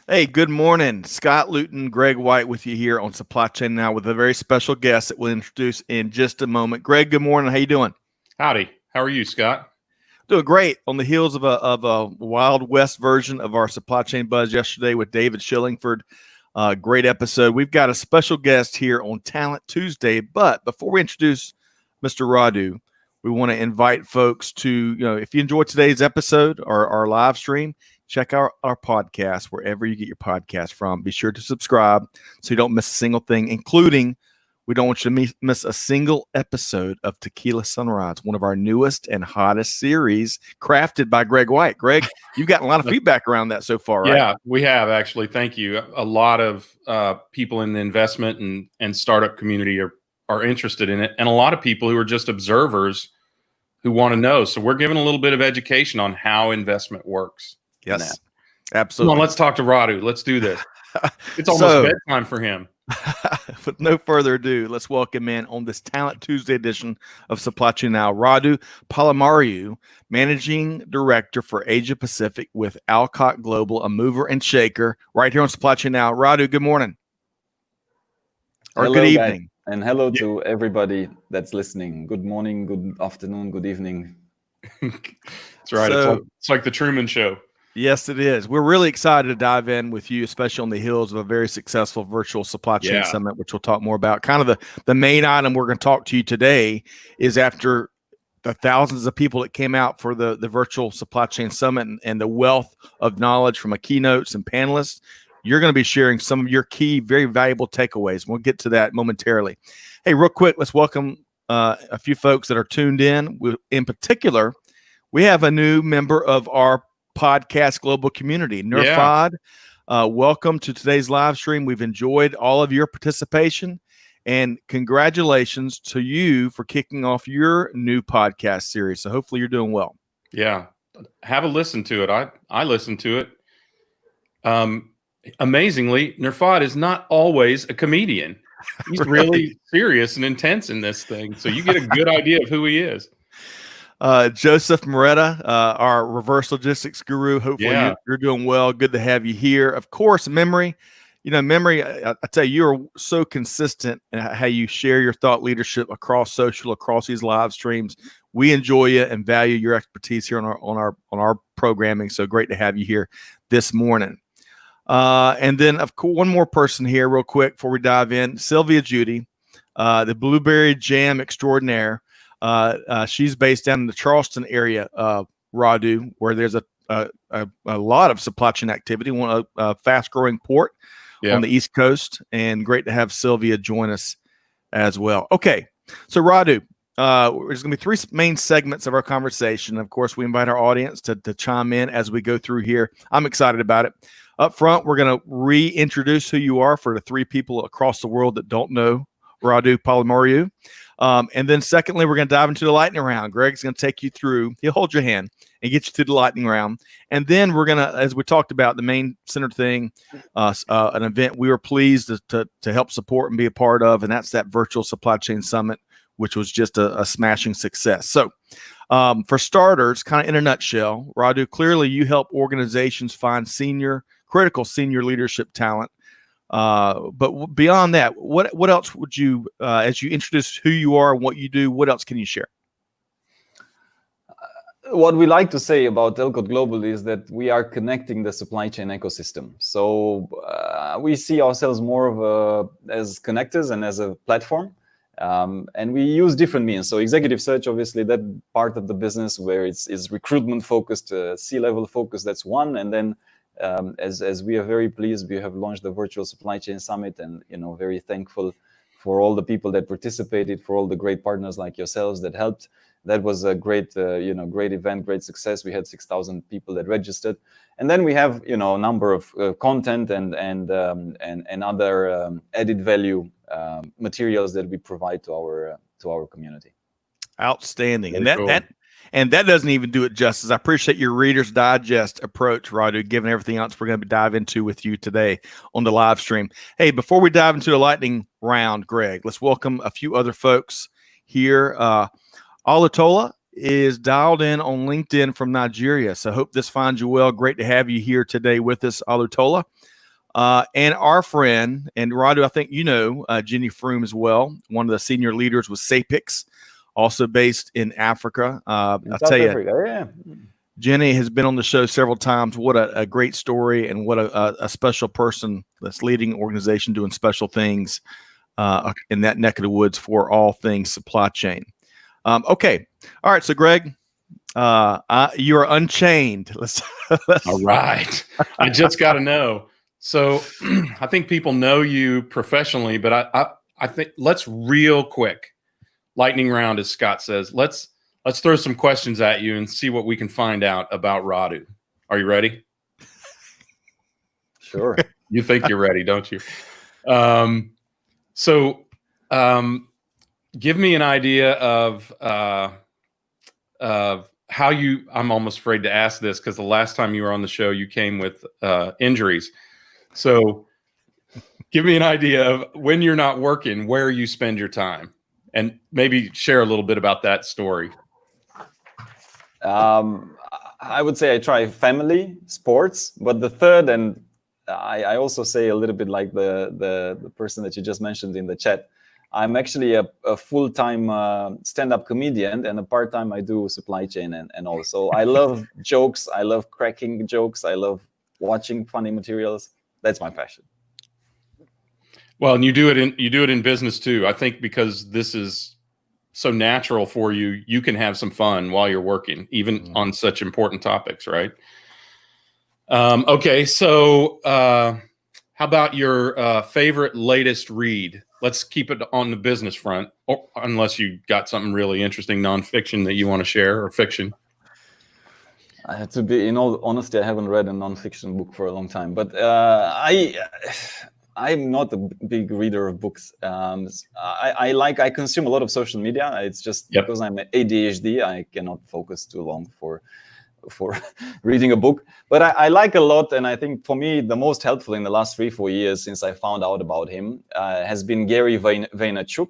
Hey, good morning. Scott, Luton, Greg White with you here on Supply Chain Now with a very special guest that we'll introduce in just a moment. Greg, good morning. How you doing? Howdy. How are you, Scott? Doing great. On the heels of a Wild West version of our Supply Chain Buzz yesterday with David Shillingford. Great episode. We've got a special guest here on Talent Tuesday. But before we introduce Mr. Radu, we want to invite folks to, if you enjoyed today's episode or our live stream, check out our podcast wherever you get your podcast from. Be sure to subscribe so you don't miss a single thing, including we don't want you to miss a single episode of Tequila Sunrise, one of our newest and hottest series crafted by Greg White. Greg, you've gotten a lot of feedback around that so far, right? Yeah, we have actually. Thank you. A lot of people in the investment and startup community are interested in it, and a lot of people who are just observers who want to know. So we're giving a little bit of education on how investment works. Yes, absolutely. Come on, let's talk to Radu. Let's do this. It's almost bedtime for him. With no further ado, let's welcome in on this Talent Tuesday edition of Supply Chain Now, Radu Palamariu, Managing Director for Asia Pacific with Alcott Global, a mover and shaker right here on Supply Chain Now. Radu, good morning. Or hello, good evening. Guys. And hello to everybody that's listening. Good morning, good afternoon, good evening. That's right. It's like the Truman Show. Yes, it is. We're really excited to dive in with you, especially on the heels of a very successful virtual supply chain summit, which we'll talk more about. Kind of the main item we're going to talk to you today is after the thousands of people that came out for the virtual supply chain summit and the wealth of knowledge from keynotes and panelists, you're going to be sharing some of your key, very valuable takeaways. We'll get to that momentarily. Hey, real quick, let's welcome a few folks that are tuned in. In particular, we have a new member of our podcast global community, Nurfad. Welcome to today's live stream. We've enjoyed all of your participation, and congratulations to you for kicking off your new podcast series. So hopefully you're doing well. Yeah, have a listen to it. I listened to it. Amazingly, Nurfad is not always a comedian. He's really serious and intense in this thing, so you get a good idea of who he is. Joseph Moretta, our reverse logistics guru. Hopefully you're doing well. Good to have you here. Of course, Memory. Memory, I tell you, you're so consistent in how you share your thought leadership across social, across these live streams. We enjoy you and value your expertise here on our programming. So great to have you here this morning. And then, of course, one more person here real quick before we dive in, Sylvia Judy, the Blueberry Jam extraordinaire. She's based down in the Charleston area, Radu, where there's a lot of supply chain activity, a fast-growing port on the East Coast, and great to have Sylvia join us as well. Okay, so Radu, there's going to be three main segments of our conversation. Of course, we invite our audience to chime in as we go through here. I'm excited about it. Up front, we're going to reintroduce who you are for the three people across the world that don't know Radu Palamariu. And then secondly, we're going to dive into the lightning round. Greg's going to take you through, he'll hold your hand and get you through the lightning round. And then we're going to, as we talked about, the main center thing, an event we were pleased to help support and be a part of, and that's that virtual supply chain summit, which was just a smashing success. So for starters, kind of in a nutshell, Radu, clearly you help organizations find critical senior leadership talent. But beyond that, what else would you, as you introduce who you are and what you do, what else can you share? What we like to say about Alcott Global is that we are connecting the supply chain ecosystem. So we see ourselves more as connectors and as a platform. And we use different means. So executive search, obviously, that part of the business where it's recruitment focused, C-level focused, that's one. And then as we are very pleased, we have launched the virtual supply chain summit, and very thankful for all the people that participated, for all the great partners like yourselves that helped. That was a great great event, great success. We had 6,000 people that registered, and then we have a number of content and other added value materials that we provide to our community. Outstanding, and that doesn't even do it justice. I appreciate your Reader's Digest approach, Radu, given everything else we're going to dive into with you today on the live stream. Hey, before we dive into the lightning round, Greg, let's welcome a few other folks here. Olutola is dialed in on LinkedIn from Nigeria, so hope this finds you well. Great to have you here today with us, Olutola. And our friend, and Radu, I think you know Jenny Froome as well, one of the senior leaders with Sapix, also based in Africa. I'll tell you, yeah. Jenny has been on the show several times. What a great story, and what a special person that's leading an organization doing special things in that neck of the woods for all things supply chain. Okay. All right. So, Greg, you are unchained. Let's All right. I just got to know. So I think people know you professionally, but I think let's real quick lightning round, as Scott says. Let's throw some questions at you and see what we can find out about Radu. Are you ready? Sure. You think you're ready, don't you? Give me an idea of how you, I'm almost afraid to ask this because the last time you were on the show, you came with injuries. So give me an idea of when you're not working, where you spend your time, and maybe share a little bit about that story. I would say I try family, sports, but the third, and I also say a little bit like the person that you just mentioned in the chat, I'm actually a full-time stand-up comedian, and a part-time I do supply chain and all. So I love jokes. I love cracking jokes. I love watching funny materials. That's my passion. Well, and you do it in business too. I think because this is so natural for you, you can have some fun while you're working, even on such important topics, right? Okay, so how about your favorite latest read? Let's keep it on the business front, or unless you got something really interesting, nonfiction that you want to share, or fiction. I have to be, in all honesty, I haven't read a nonfiction book for a long time, but I'm not a big reader of books. I consume a lot of social media. It's just because I'm ADHD, I cannot focus too long for reading a book. But I like a lot, and I think for me the most helpful in the last 3-4 years since I found out about him has been Gary Vaynerchuk.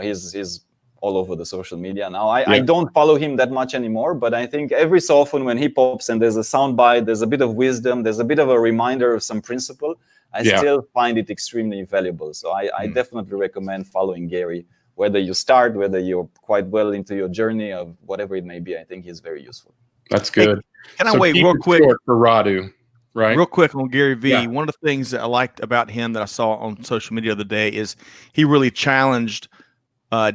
He's all over the social media now. I don't follow him that much anymore, but I think every so often when he pops and there's a soundbite, there's a bit of wisdom, there's a bit of a reminder of some principle, I still find it extremely valuable. So I definitely recommend following Gary, whether you start, whether you're quite well into your journey of whatever it may be. I think he's very useful. That's good. Hey, can I wait real quick for Radu? Right. Real quick on Gary V. Yeah. One of the things that I liked about him that I saw on social media the other day is he really challenged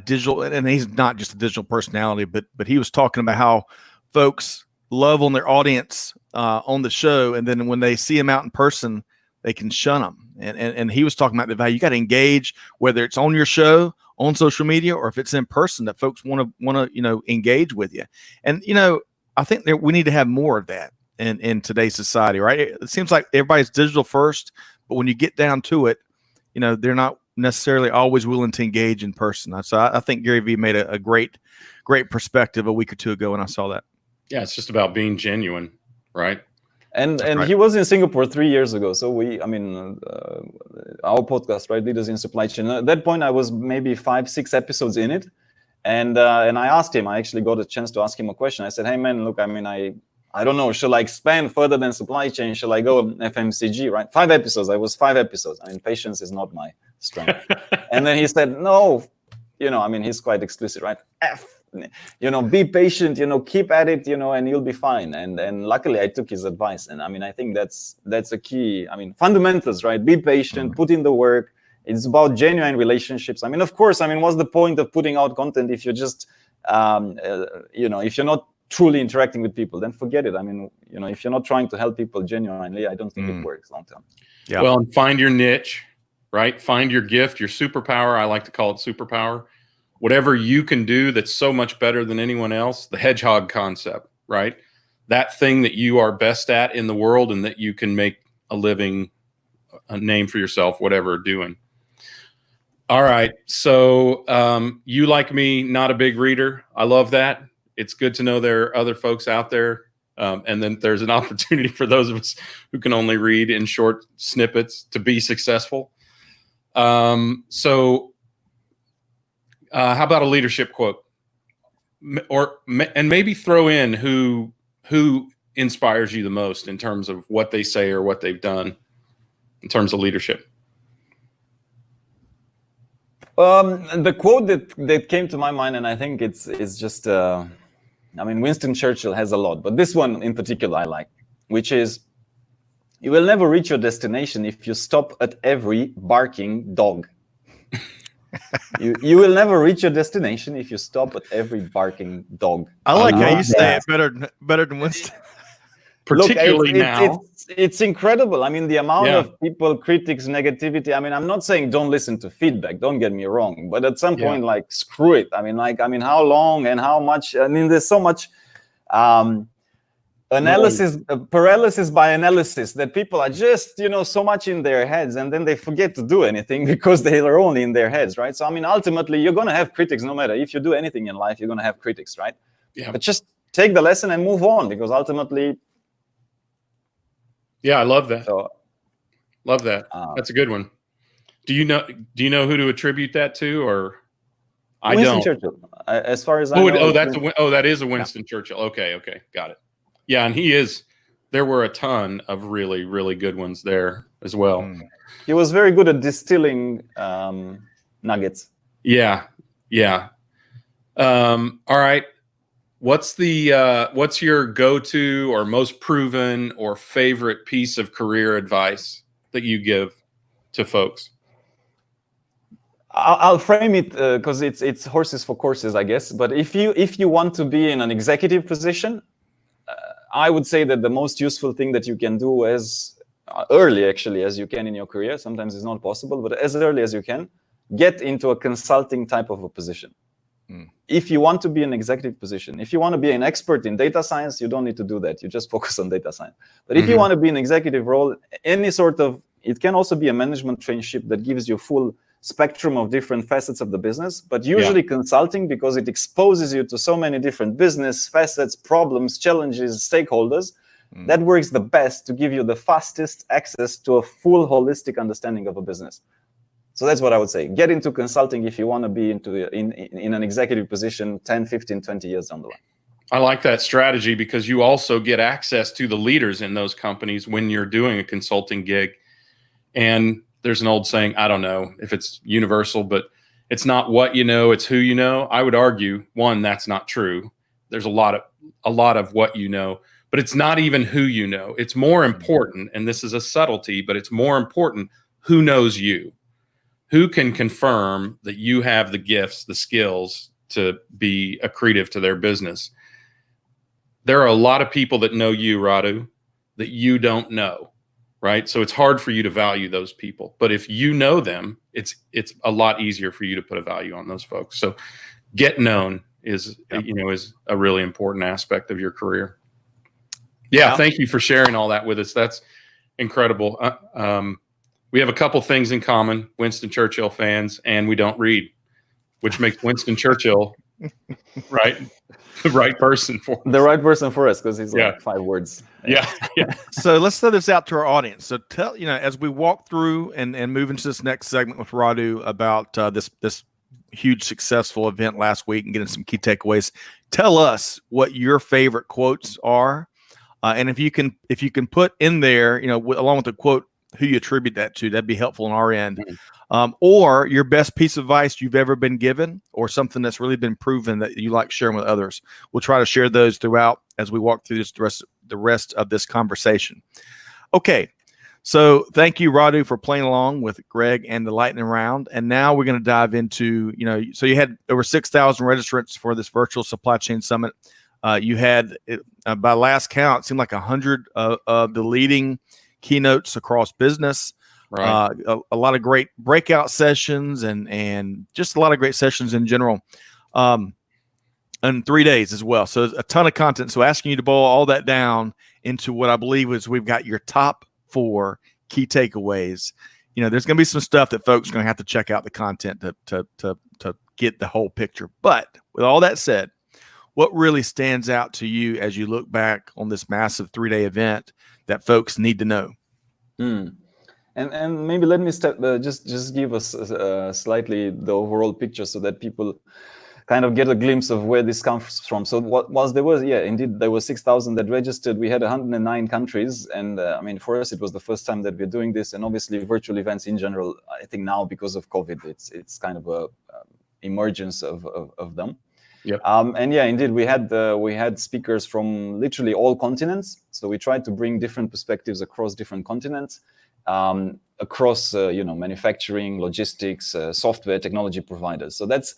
digital, and he's not just a digital personality, but he was talking about how folks love on their audience on the show, and then when they see him out in person, they can shun them. And he was talking about the value. You got to engage, whether it's on your show, on social media, or if it's in person, that folks want to engage with you. And I think we need to have more of that in today's society, right? It seems like everybody's digital first, but when you get down to it, they're not necessarily always willing to engage in person. So I think Gary Vee made a great perspective a week or two ago when I saw that. Yeah, it's just about being genuine, right? And he was in Singapore 3 years ago. So our podcast, right, Leaders in Supply Chain. At that point, I was maybe 5-6 episodes in it, and I asked him. I actually got a chance to ask him a question. I said, "Hey man, look, I don't know. Shall I expand further than supply chain? Shall I go FMCG? Right? 5 episodes. I was 5 episodes. Patience is not my strength." And then he said, "No, he's quite explicit, right? Be patient. Keep at it. And you'll be fine." And luckily, I took his advice. And I think that's a key. Fundamentals, right? Be patient. Put in the work. It's about genuine relationships. Of course. What's the point of putting out content if you're just, if you're not truly interacting with people, then forget it. If you're not trying to help people genuinely, I don't think it works long term. Yeah. Well, and find your niche, right? Find your gift, your superpower. I like to call it superpower. Whatever you can do that's so much better than anyone else, the hedgehog concept, right? That thing that you are best at in the world and that you can make a living, a name for yourself, whatever doing. All right. So you, like me, not a big reader. I love that. It's good to know there are other folks out there. And then there's an opportunity for those of us who can only read in short snippets to be successful. How about a leadership quote, and maybe throw in who inspires you the most in terms of what they say or what they've done? in terms of leadership? The quote that came to my mind, and I think it's just, Winston Churchill has a lot, but this one in particular I like, which is, you will never reach your destination if you stop at every barking dog. You will never reach your destination if you stop at every barking dog. I like how you say it better than Winston. Particularly now. It's incredible. I mean, the amount of people, critics, negativity. I mean, I'm not saying don't listen to feedback. Don't get me wrong. But at some point, like, screw it. I mean, how long and how much? I mean, there's so much analysis, paralysis by analysis, that people are just, so much in their heads, and then they forget to do anything because they are only in their heads, right? So, I mean, ultimately, you're going to have critics no matter. If you do anything in life, you're going to have critics, right? Yeah. But just take the lesson and move on, because ultimately... Yeah, I love that. So, love that. That's a good one. Do you know who to attribute that to, or I Winston don't? Churchill, as far as I know. That is a Winston Churchill. Okay, got it. Yeah, and there were a ton of really, really good ones there as well. He was very good at distilling nuggets. Yeah. All right. What's your go-to or most proven or favorite piece of career advice that you give to folks? I'll frame it because it's horses for courses, I guess. But if you want to be in an executive position, I would say that the most useful thing that you can do as early, actually, as you can in your career, sometimes it's not possible, but as early as you can, get into a consulting type of a position. If you want to be an executive position, if you want to be an expert in data science, you don't need to do that. You just focus on data science. But if you want to be an executive role, it can also be a management traineeship that gives you full spectrum of different facets of the business, but usually consulting, because it exposes you to so many different business facets, problems, challenges, stakeholders, that works the best to give you the fastest access to a full holistic understanding of a business. So that's what I would say. Get into consulting if you want to be in an executive position 10, 15, 20 years down the line. I like that strategy, because you also get access to the leaders in those companies when you're doing a consulting gig. And there's an old saying, I don't know if it's universal, but it's not what you know, it's who you know. I would argue, one, that's not true. There's a lot of what you know, but it's not even who you know. It's more important, and this is a subtlety, but it's more important who knows you. Who can confirm that you have the gifts, the skills to be accretive to their business? There are a lot of people that know you, Radu, that you don't know, right? So it's hard for you to value those people. But if you know them, it's a lot easier for you to put a value on those folks. So get known is a really important aspect of your career. Yeah, thank you for sharing all that with us. That's incredible. We have a couple things in common, Winston Churchill fans, and we don't read, which makes Winston Churchill the right person for us, because he's like 5 words. Yeah. So let's throw this out to our audience. So tell, as we walk through and move into this next segment with Radu about this huge successful event last week and getting some key takeaways, tell us what your favorite quotes are, and if you can put in there, along with the quote, who you attribute that to, that'd be helpful on our end. Or your best piece of advice you've ever been given, or something that's really been proven that you like sharing with others. We'll try to share those throughout as we walk through the rest of this conversation. Okay, so thank you, Radu, for playing along with Greg and the lightning round. And now we're going to dive into, so you had over 6,000 registrants for this virtual supply chain summit. You had, by last count, it seemed like 100 of the leading keynotes across business, right. A lot of great breakout sessions and just a lot of great sessions in general, and 3 days as well. So a ton of content. So asking you to boil all that down into what I believe is we've got your top 4 key takeaways. There's going to be some stuff that folks are going to have to check out the content to get the whole picture. But with all that said, what really stands out to you as you look back on this massive 3-day event that folks need to know? And maybe let me just give us slightly the overall picture so that people kind of get a glimpse of where this comes from. So whilst there was, indeed, there was 6,000 that registered. We had 109 countries. And I mean, for us, it was the first time that we're doing this. And obviously virtual events in general, I think now because of COVID, it's kind of a emergence of them. Yep. And yeah, indeed, we had speakers from literally all continents. So we tried to bring different perspectives across different continents, across manufacturing, logistics, software, technology providers. So that's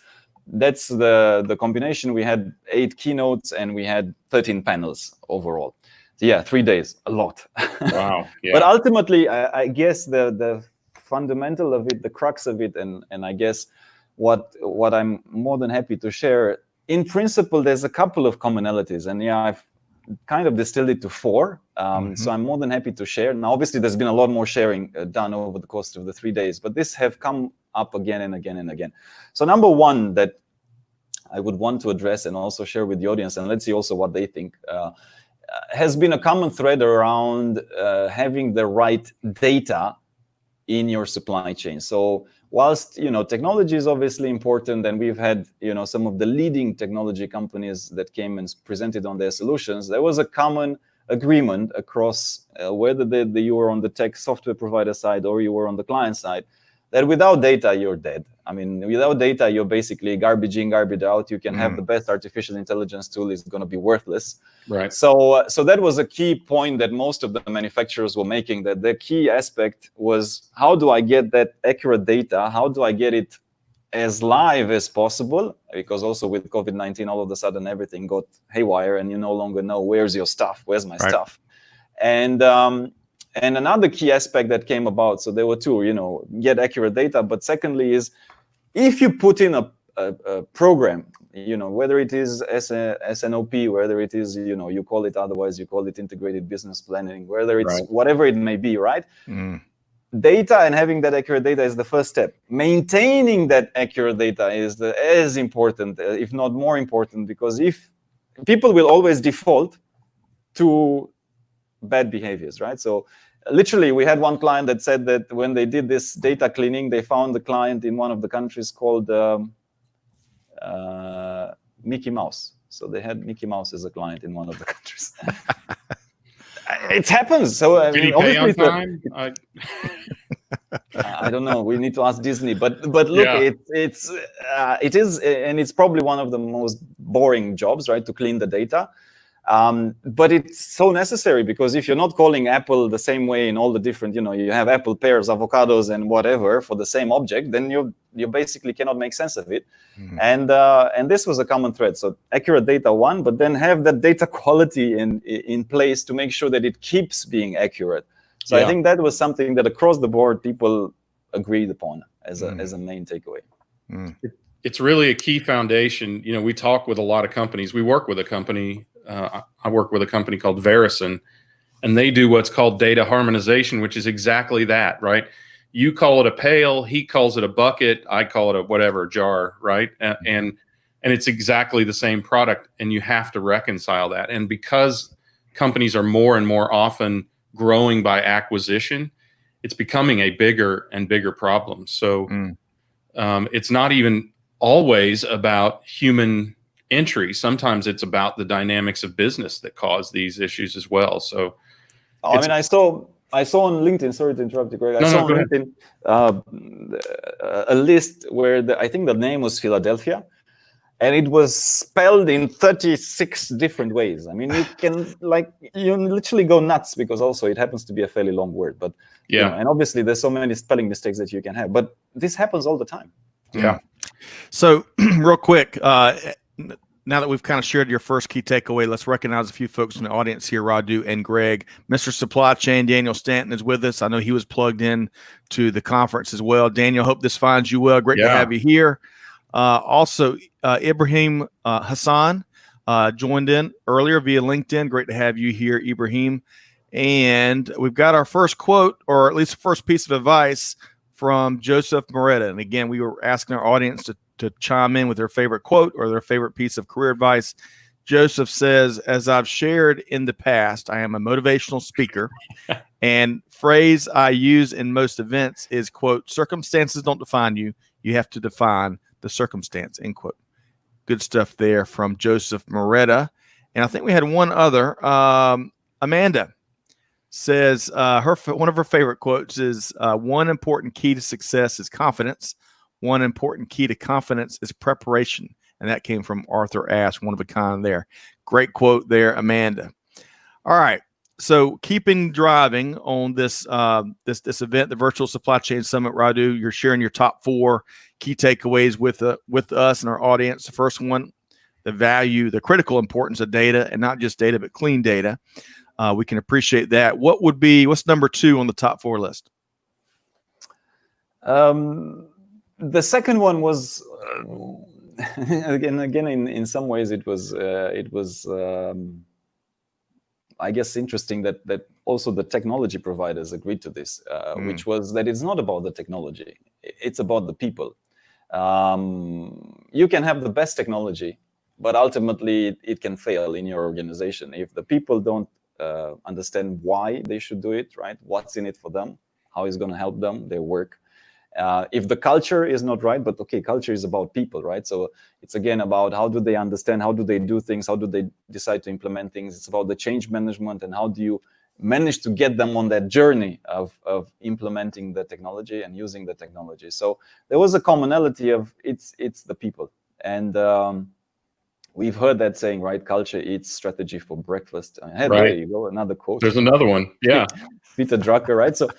the combination. We had 8 keynotes and we had 13 panels overall. So yeah, 3 days, a lot. Wow. Yeah. But ultimately, I guess the fundamental of it, the crux of it, and I guess what I'm more than happy to share. In principle, there's a couple of commonalities, and yeah, I've kind of distilled it to 4. So I'm more than happy to share. Now, obviously, there's been a lot more sharing done over the course of the 3 days, but this have come up again and again and again. So number 1 that I would want to address and also share with the audience, and let's see also what they think, has been a common thread around having the right data in your supply chain. So whilst technology is obviously important, and we've had some of the leading technology companies that came and presented on their solutions, there was a common agreement across whether you were on the tech software provider side or you were on the client side, that without data you're dead. I mean, without data you're basically garbage in, garbage out. You can have the best artificial intelligence tool, is going to be worthless. Right. So that was a key point that most of the manufacturers were making, that the key aspect was, how do I get that accurate data? How do I get it as live as possible? Because also with COVID-19, all of a sudden everything got haywire and you no longer know, where's your stuff? Where's my stuff? And another key aspect that came about, so there were 2, get accurate data, but secondly is, if you put in a program, whether it is SNOP, whether it is, you call it otherwise, you call it integrated business planning, whether it's whatever it may be, right? Data and having that accurate data is the first step. Maintaining that accurate data is as important, if not more important, because if people will always default to bad behaviors, right? So literally, we had one client that said that when they did this data cleaning, they found the client in one of the countries called Mickey Mouse. So they had Mickey Mouse as a client in one of the countries. It happens. So did he pay on time? I don't know. We need to ask Disney. But look, it is, and it's probably one of the most boring jobs, right? To clean the data. But it's so necessary, because if you're not calling Apple the same way in all the different, you have apple, pears, avocados, and whatever for the same object, then you basically cannot make sense of it. And this was a common thread. So accurate data, 1, but then have that data quality in place to make sure that it keeps being accurate. So I think that was something that across the board people agreed upon as a main takeaway. It's really a key foundation. We talk with a lot of companies. We work with a company. I work with a company called Verison, and they do what's called data harmonization, which is exactly that, right? You call it a pail, he calls it a bucket, I call it a whatever jar, right? And it's exactly the same product, and you have to reconcile that. And because companies are more and more often growing by acquisition, it's becoming a bigger and bigger problem. So it's not even always about human entry. Sometimes it's about the dynamics of business that cause these issues as well. So I mean, I saw on LinkedIn, sorry to interrupt you, Greg. I saw on LinkedIn a list where I think the name was Philadelphia, and it was spelled in 36 different ways. I mean, you literally go nuts, because also it happens to be a fairly long word, but and obviously there's so many spelling mistakes that you can have, but this happens all the time. Yeah. So real quick, now that we've kind of shared your first key takeaway, let's recognize a few folks in the audience here, Radu and Greg. Mr. Supply Chain, Daniel Stanton, is with us. I know he was plugged in to the conference as well. Daniel, hope this finds you well. Great to have you here. Also, Ibrahim Hassan joined in earlier via LinkedIn. Great to have you here, Ibrahim. And we've got our first quote, or at least first piece of advice, from Joseph Moretta. And again, we were asking our audience to chime in with their favorite quote or their favorite piece of career advice. Joseph says, as I've shared in the past, I am a motivational speaker, and phrase I use in most events is, quote, circumstances don't define you. You have to define the circumstance, end quote. Good stuff there from Joseph Moretta. And I think we had one other. Amanda says one of her favorite quotes is one important key to success is confidence. One important key to confidence is preparation. And that came from Arthur Ashe, one of a kind there. Great quote there, Amanda. All right. So keeping driving on this this event, the Virtual Supply Chain Summit, Radu, you're sharing your top 4 key takeaways with us and our audience. The first one, the critical importance of data, and not just data, but clean data. We can appreciate that. What's number 2 on the top 4 list? The second one was again in some ways it was I guess interesting that also the technology providers agreed to this, which was that it's not about the technology, it's about the people. You can have the best technology, but ultimately it can fail in your organization if the people don't understand why they should do it, right? What's in it for them, how it's going to help them, their work. If the culture is not right, but okay, culture is about people, right? So it's again about how do they understand, how do they do things, how do they decide to implement things. It's about the change management and how do you manage to get them on that journey of implementing the technology and using the technology. So there was a commonality of it's the people. And we've heard that saying, right? Culture eats strategy for breakfast. Hey, right. There you go, another quote. There's another one, yeah. Peter Drucker, right? So,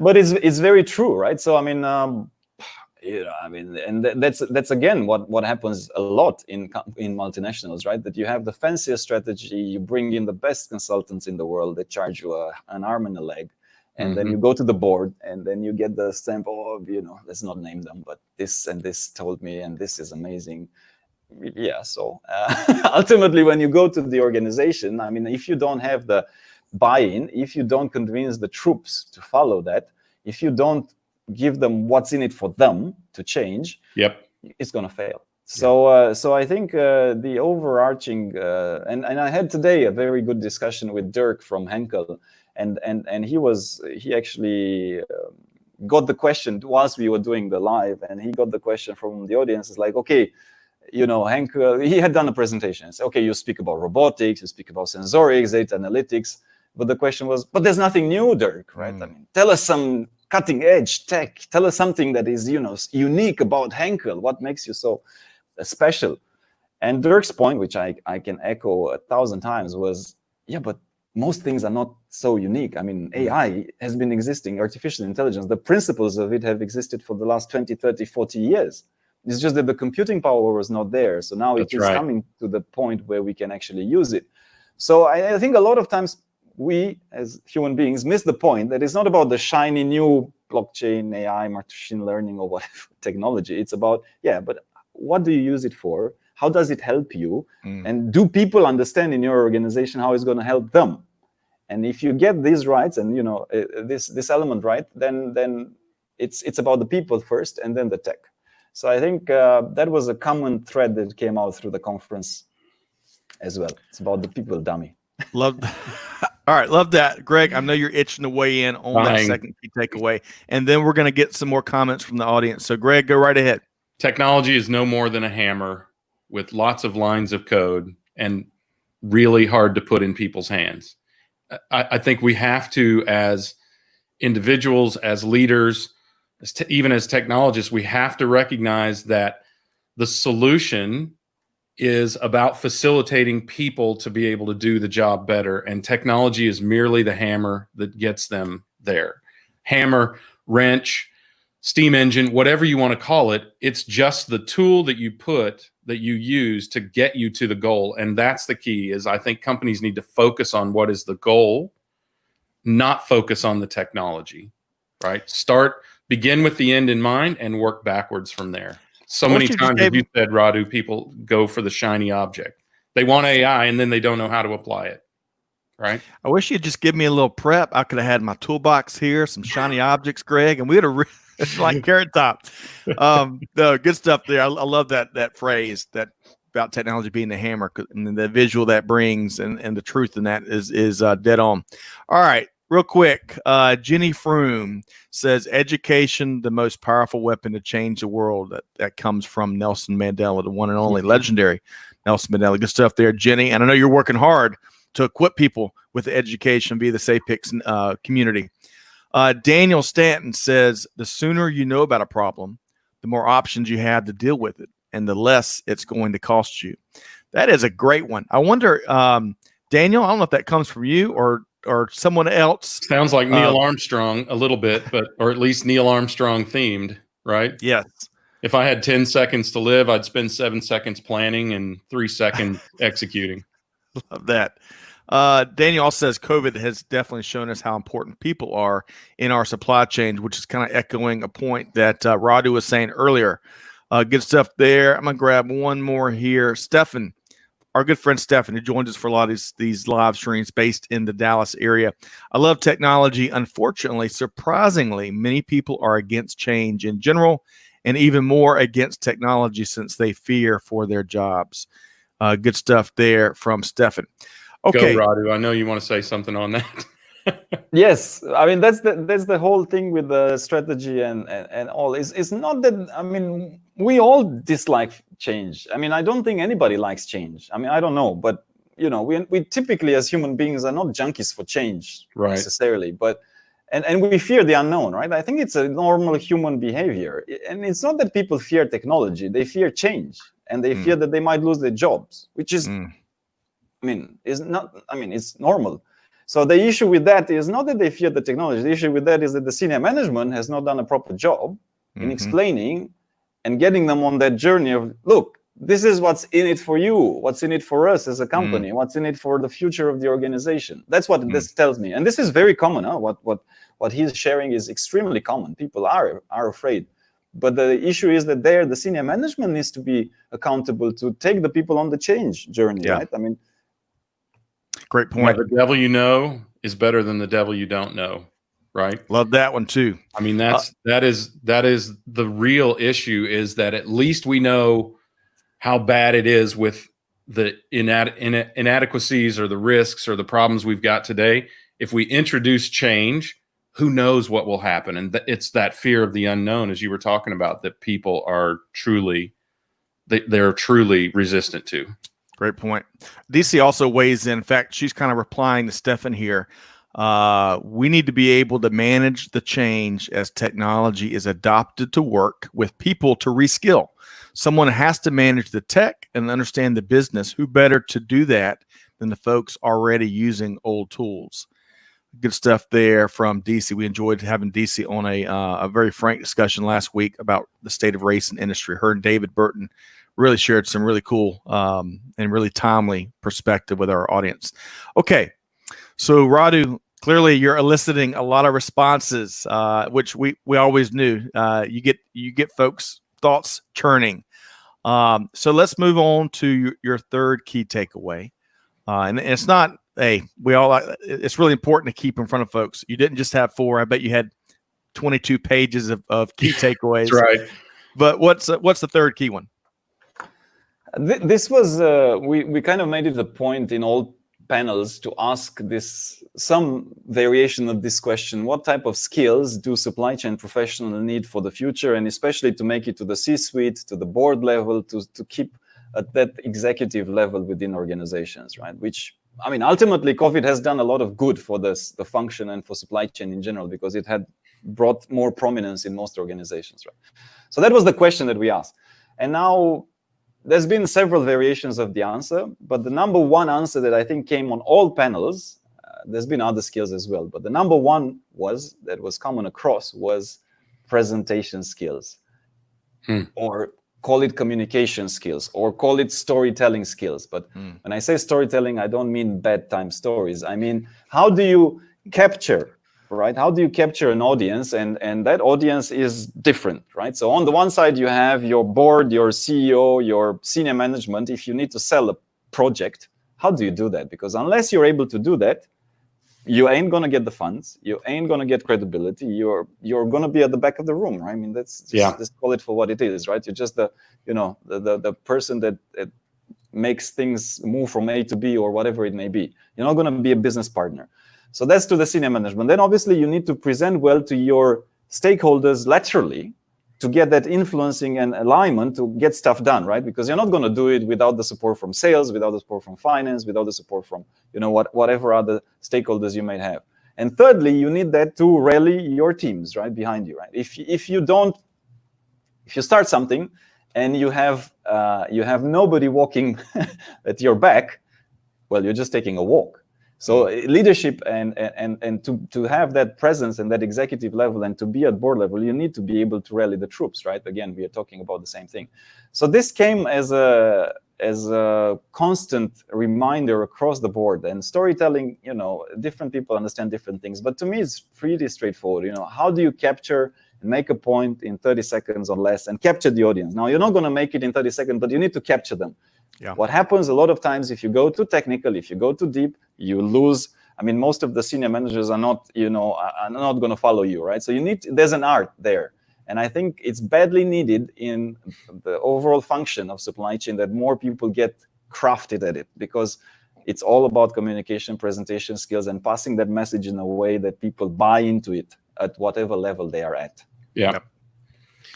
but it's very true, right? So I mean, and that's again what happens a lot in multinationals, right? That you have the fanciest strategy, you bring in the best consultants in the world, they charge you an arm and a leg, and then you go to the board, and then you get the stamp. Oh, let's not name them, but this and this told me, and this is amazing. Yeah. So ultimately, when you go to the organization, I mean, if you don't have the buy-in, if you don't convince the troops to follow that, if you don't give them what's in it for them to change, it's going to fail. So so I think the overarching and I had today a very good discussion with Dirk from Henkel, and he actually got the question whilst we were doing the live, and he got the question from the audience. It's like, okay, Henkel, he had done a presentation. It's okay, you speak about robotics, you speak about sensorics, data analytics. But the question was, but there's nothing new, Dirk, right? I mean, tell us some cutting edge tech. Tell us something that is, unique about Henkel. What makes you so special? And Dirk's point, which I can echo 1,000 times, was, yeah, but most things are not so unique. I mean, AI has been existing, artificial intelligence. The principles of it have existed for the last 20, 30, 40 years. It's just that the computing power was not there. So now it is coming to the point where we can actually use it. So I think a lot of times we as human beings miss the point that it's not about the shiny new blockchain, AI, machine learning, or whatever technology. It's about, but what do you use it for? How does it help you? And do people understand in your organization how it's going to help them? And if you get these rights and this element right, then it's about the people first and then the tech. So I think that was a common thread that came out through the conference as well. It's about the people, dummy. Love. All right, love that, Greg. I know you're itching to weigh in on that second key takeaway, and then we're going to get some more comments from the audience. So, Greg, go right ahead. Technology is no more than a hammer with lots of lines of code and really hard to put in people's hands. I think we have to, as individuals, as leaders, even as technologists, we have to recognize that the solution is about facilitating people to be able to do the job better. And technology is merely the hammer that gets them there. Hammer, wrench, steam engine, whatever you want to call it, it's just the tool that you use to get you to the goal. And that's the key, is I think companies need to focus on what is the goal, not focus on the technology, right? Begin with the end in mind and work backwards from there. So many times, as you said, Radu, people go for the shiny object. They want AI, and then they don't know how to apply it, right? I wish you'd just give me a little prep. I could have had my toolbox here, some shiny objects, Greg, and we'd have it's like Carrot Top. No, good stuff there. I love that phrase that about technology being the hammer, and the visual that brings, and the truth in that is dead on. All right, Real quick, Jenny Froome says, education, the most powerful weapon to change the world. That comes from Nelson Mandela, the one and only legendary Nelson Mandela. Good stuff there, Jenny. And I know you're working hard to equip people with education via the SAPIX community. Daniel Stanton says, the sooner you know about a problem, the more options you have to deal with it, and the less it's going to cost you. That is a great one. I wonder, Daniel, I don't know if that comes from you or someone else. Sounds like Neil Armstrong a little bit, or at least Neil Armstrong themed, right? Yes. If I had 10 seconds to live, I'd spend 7 seconds planning and 3 seconds executing. Love that. Daniel also says COVID has definitely shown us how important people are in our supply chain, which is kind of echoing a point that Radu was saying earlier. Good stuff there. I'm going to grab one more here. Stefan, our good friend Stefan, who joins us for a lot of these live streams based in the Dallas area. I love technology. Unfortunately, surprisingly, many people are against change in general and even more against technology since they fear for their jobs. Good stuff there from Stefan. Okay, go, Radu. I know you want to say something on that. Yes, I mean that's the whole thing with the strategy and all. It's not that, I mean, we all dislike change. I mean, I don't think anybody likes change. I mean, I don't know, but you know, we typically as human beings are not junkies for change necessarily, but and we fear the unknown, right? I think it's a normal human behavior, and it's not that people fear technology; they fear change, and they fear that they might lose their jobs, which is, I mean, is not. I mean, it's normal. So the issue with that is not that they fear the technology. The issue with that is that the senior management has not done a proper job in explaining and getting them on that journey of, look, this is what's in it for you, what's in it for us as a company, what's in it for the future of the organization. That's what this tells me. And this is very common. Huh? What he's sharing is extremely common. People are afraid. But the issue is that the senior management needs to be accountable to take the people on the change journey, right? I mean, great point. The devil you know is better than the devil you don't know, right? Love that one too. I mean, that is the real issue, is that at least we know how bad it is with the inadequacies or the risks or the problems we've got today. If we introduce change, who knows what will happen? And it's that fear of the unknown, as you were talking about, that people are they're truly resistant to. Great point. DC also weighs in. In fact, she's kind of replying to Stefan here. We need to be able to manage the change as technology is adopted to work with people to reskill. Someone has to manage the tech and understand the business. Who better to do that than the folks already using old tools? Good stuff there from DC. We enjoyed having DC on a very frank discussion last week about the state of race and industry. Her and David Burton really shared some really cool and really timely perspective with our audience. Okay, so Radu, clearly you're eliciting a lot of responses, which we always knew. You get folks' thoughts churning. So let's move on to your third key takeaway, and it's not it's really important to keep in front of folks. You didn't just have 4. I bet you had 22 pages of key takeaways. That's right. But what's the third key one? This was we kind of made it a point in all panels to ask some variation of this question: what type of skills do supply chain professionals need for the future, and especially to make it to the C-suite, to the board level, to keep at that executive level within organizations, right? Which, I mean, ultimately, COVID has done a lot of good for the function and for supply chain in general, because it had brought more prominence in most organizations, right? So that was the question that we asked, and now there's been several variations of the answer, but the number one answer that I think came on all panels, there's been other skills as well, but the number one that was common across was presentation skills, or call it communication skills, or call it storytelling skills. But when I say storytelling, I don't mean bedtime stories. I mean, how do you capture, right? How do you capture an audience? And that audience is different, right? So on the one side, you have your board, your CEO, your senior management. If you need to sell a project, how do you do that? Because unless you're able to do that, you ain't going to get the funds. You ain't going to get credibility. You're going to be at the back of the room, right? I mean, just call it for what it is, right? You're just the person that makes things move from A to B or whatever it may be. You're not going to be a business partner. So that's to the senior management. Then obviously you need to present well to your stakeholders laterally to get that influencing and alignment to get stuff done, right? Because you're not going to do it without the support from sales, without the support from finance, without the support from, whatever other stakeholders you may have. And thirdly, you need that to rally your teams, right, behind you, right? If you start something and you have nobody walking at your back, well, you're just taking a walk. So leadership and to have that presence and that executive level and to be at board level, you need to be able to rally the troops, right? Again, we are talking about the same thing. So this came as a constant reminder across the board. And storytelling, different people understand different things. But to me, it's pretty straightforward. How do you capture and make a point in 30 seconds or less and capture the audience? Now, you're not going to make it in 30 seconds, but you need to capture them. Yeah. What happens a lot of times, if you go too technical, if you go too deep, you lose. I mean, most of the senior managers are not, are not going to follow you, right? So there's an art there. And I think it's badly needed in the overall function of supply chain that more people get crafted at it, because it's all about communication, presentation skills, and passing that message in a way that people buy into it at whatever level they are at. Yeah. Yep.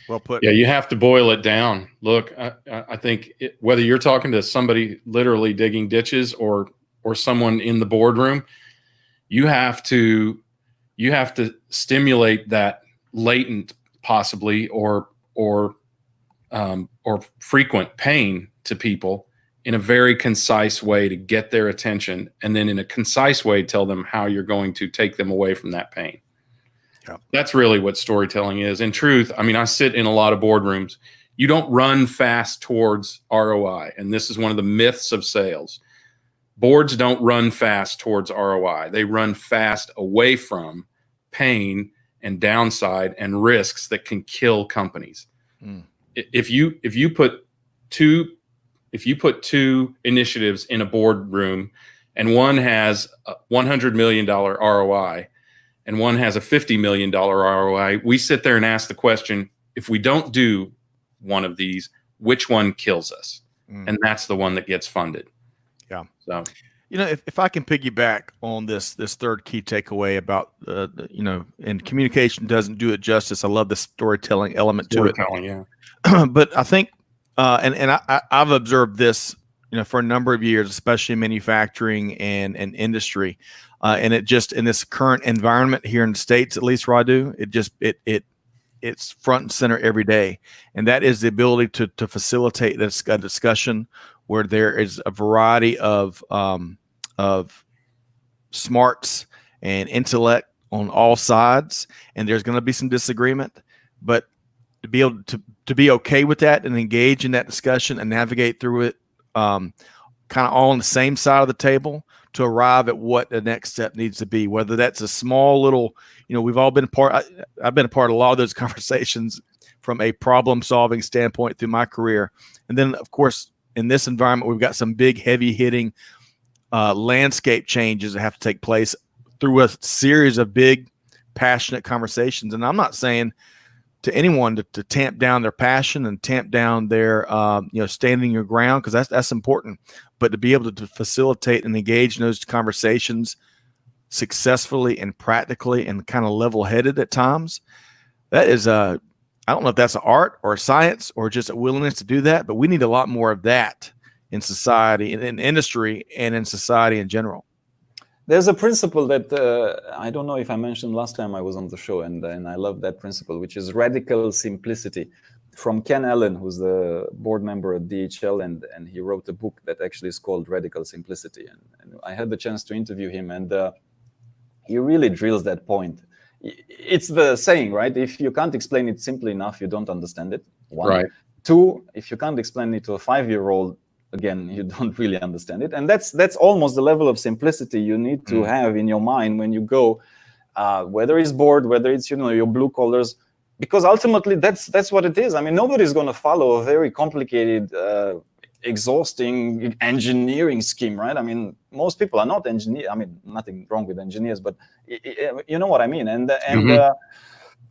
Well put. Yeah, you have to boil it down. Look, I think whether you're talking to somebody literally digging ditches or someone in the boardroom, you have to stimulate that latent, possibly or frequent pain to people in a very concise way to get their attention, and then in a concise way tell them how you're going to take them away from that pain. Yeah. That's really what storytelling is. In truth, I mean, I sit in a lot of boardrooms. You don't run fast towards ROI. And this is one of the myths of sales. Boards don't run fast towards ROI. They run fast away from pain and downside and risks that can kill companies. Mm. If you put two initiatives in a boardroom and one has a $100 million ROI, and one has a $50 million ROI, we sit there and ask the question, if we don't do one of these, which one kills us? And that's the one that gets funded. Yeah. So, if I can piggyback on this third key takeaway about, and communication doesn't do it justice. I love the storytelling element to it. Yeah. But I think, I've observed this, for a number of years, especially in manufacturing and industry. And it just, in this current environment here in the States, at least, Radu, it's front and center every day. And that is the ability to facilitate this discussion where there is a variety of smarts and intellect on all sides. And there's going to be some disagreement, but to be able to be okay with that and engage in that discussion and navigate through it, kind of all on the same side of the table, to arrive at what the next step needs to be, whether that's a small little, we've all been I've been a part of a lot of those conversations from a problem solving standpoint through my career. And then of course, in this environment, we've got some big, heavy hitting landscape changes that have to take place through a series of big, passionate conversations. And I'm not saying to anyone to tamp down their passion and tamp down their, standing your ground, because that's important. But to be able to facilitate and engage in those conversations successfully and practically and kind of level-headed at times, that is I don't know if that's an art or a science or just a willingness to do that, but we need a lot more of that in society, in industry, and in society in general. There's a principle that I don't know if I mentioned last time I was on the show, and I love that principle, which is radical simplicity, from Ken Allen, who's the board member at DHL, and he wrote a book that actually is called Radical Simplicity. And I had the chance to interview him, and he really drills that point. It's the saying, right? If you can't explain it simply enough, you don't understand it. One. Right. Two, if you can't explain it to a 5-year-old, again, you don't really understand it. And that's almost the level of simplicity you need to have in your mind when you go, whether it's board, whether it's, your blue collars, because ultimately that's what it is. I mean, nobody's going to follow a very complicated, exhausting engineering scheme, right? I mean, most people are not engineers. I mean, nothing wrong with engineers, but you know what I mean. And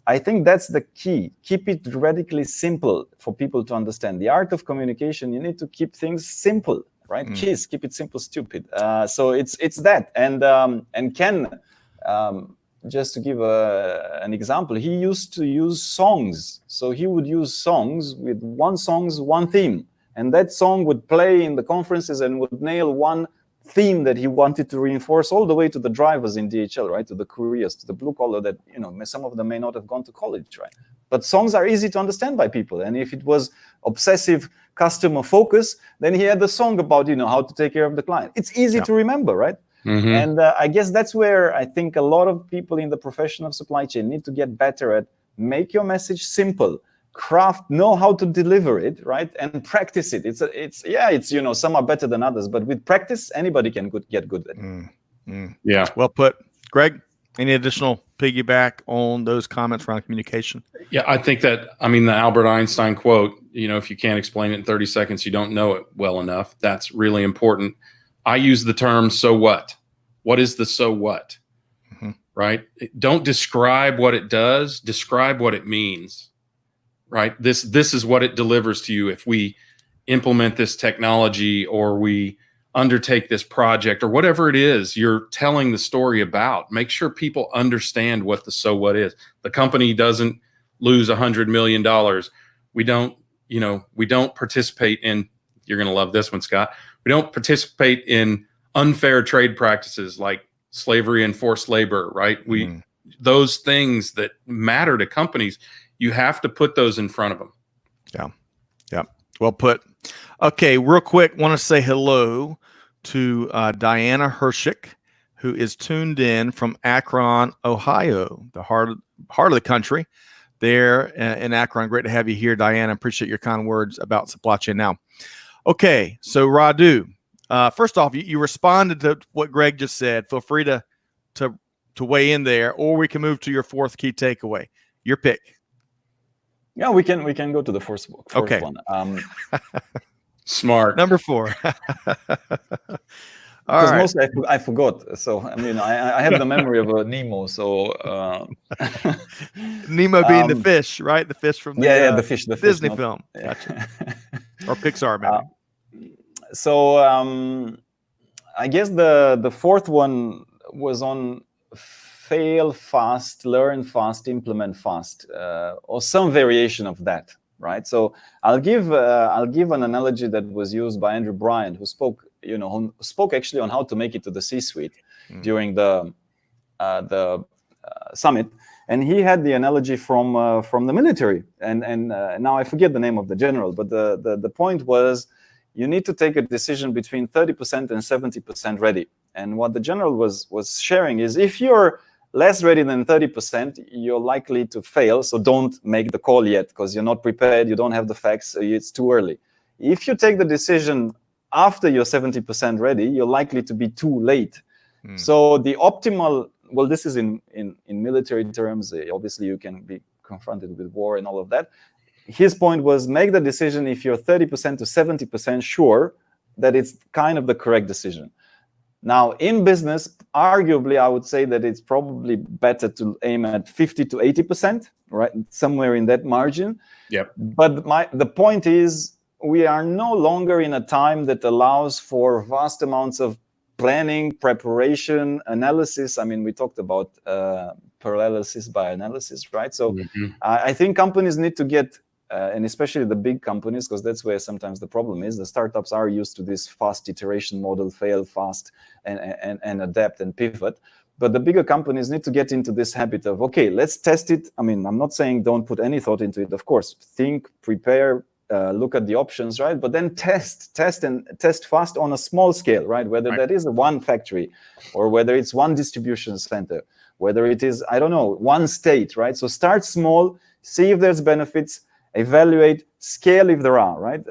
I think that's the key. Keep it radically simple for people to understand. The art of communication, you need to keep things simple, right? Keep it simple, stupid. So it's that. And Ken Just to give an example, he used to use songs. So he would use songs with one theme. And that song would play in the conferences and would nail one theme that he wanted to reinforce all the way to the drivers in DHL, right? To the couriers, to the blue collar that, some of them may not have gone to college, right? But songs are easy to understand by people. And if it was obsessive customer focus, then he had the song about, how to take care of the client. It's easy to remember, right? Mm-hmm. And I guess that's where I think a lot of people in the profession of supply chain need to get better at make your message simple, know how to deliver it, right? And practice it. It's some are better than others, but with practice, anybody can get good at it. Yeah. Well put. Greg, any additional piggyback on those comments around communication? Yeah, I think that, the Albert Einstein quote, if you can't explain it in 30 seconds, you don't know it well enough. That's really important. I use the term, so what? What is the so what? Mm-hmm. Right? Don't describe what it does, describe what it means. Right? This is what it delivers to you if we implement this technology or we undertake this project or whatever it is you're telling the story about. Make sure people understand what the so what is. The company doesn't lose $100 million. We don't participate in, you're going to love this one, Scott. We don't participate in unfair trade practices like slavery and forced labor, right? Those things that matter to companies, you have to put those in front of them. Yeah. Well put. Okay, real quick, want to say hello to Diana Hershik, who is tuned in from Akron, Ohio, the heart of the country there in Akron. Great to have you here, Diana. Appreciate your kind words about supply chain. Now, okay, so Radu, first off, you responded to what Greg just said. Feel free to weigh in there, or we can move to your fourth key takeaway. Your pick. Yeah, we can go to the fourth one. Smart. Number 4. Because mostly I forgot. So I have the memory of a Nemo. So Nemo being the fish, right? The fish from the fish Disney film. Gotcha. Or Pixar, maybe. So I guess the fourth one was on fail fast, learn fast, implement fast, or some variation of that, right? So I'll give an analogy that was used by Andrew Bryant, who spoke actually on how to make it to the C-suite during the summit, and he had the analogy from the military, and now I forget the name of the general, but the point was you need to take a decision between 30% and 70% ready, and what the general was sharing is if you're less ready than 30%, you're likely to fail. So don't make the call yet because you're not prepared. You don't have the facts. It's too early. If you take the decision after you're 70% ready, you're likely to be too late. So the optimal, well, this is in military terms. Obviously, you can be confronted with war and all of that. His point was make the decision if you're 30% to 70% sure that it's kind of the correct decision. Now, in business, arguably, I would say that it's probably better to aim at 50 to 80%, right? Somewhere in that margin. Yep. But the point is, we are no longer in a time that allows for vast amounts of planning, preparation, analysis. We talked about paralysis by analysis, right? So I think companies need to get, and especially the big companies, because that's where sometimes the problem is. The startups are used to this fast iteration model, fail fast and adapt and pivot. But the bigger companies need to get into this habit of, okay, let's test it. I'm not saying don't put any thought into it. Of course, think, prepare, look at the options, right? But then test fast on a small scale, right? Whether that is one factory or whether it's one distribution center, whether it is, I don't know, one state, right? So start small, see if there's benefits, evaluate, scale if there are, right?